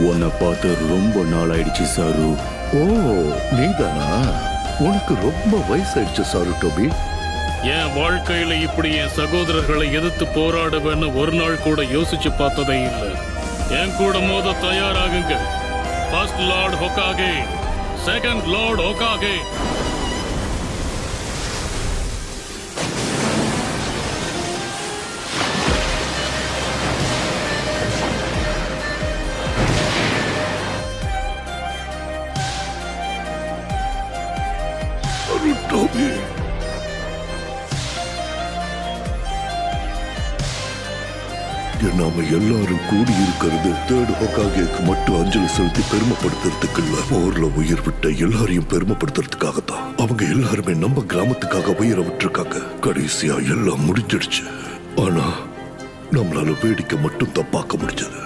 உன்னை பார்த்து ரொம்ப நாள் ஆயிடுச்சு சாரு. ஓ, நீதானா? உனக்கு ரொம்ப வயசாயிடுச்சு சாரு டோபி. என் வாழ்க்கையில இப்படி என் சகோதரர்களை எதிர்த்து போராடுவேன்னு ஒரு நாள் கூட யோசிச்சு பார்த்ததே இல்லை. என் கூட மோத தயாராகுங்க. First lord Hokage, second lord Hokage. Tobi, நாம எல்லாரும் கூடி இருக்கிறது தேர்ட் ஹோகாகேக்கு மட்டும் அஞ்சலி செலுத்தி பெருமைப்படுத்துறதுக்கு இல்ல, போர்ல உயிர் விட்ட எல்லாரையும் பெருமைப்படுத்துறதுக்காக தான். அவங்க எல்லாருமே நம்ம கிராமத்துக்காக உயிரை விட்டுருக்காங்க. கடைசியா எல்லாம் முடிஞ்சிடுச்சு. ஆனா நம்மளால வேடிக்கை மட்டும் தான் பார்க்க முடிஞ்சது.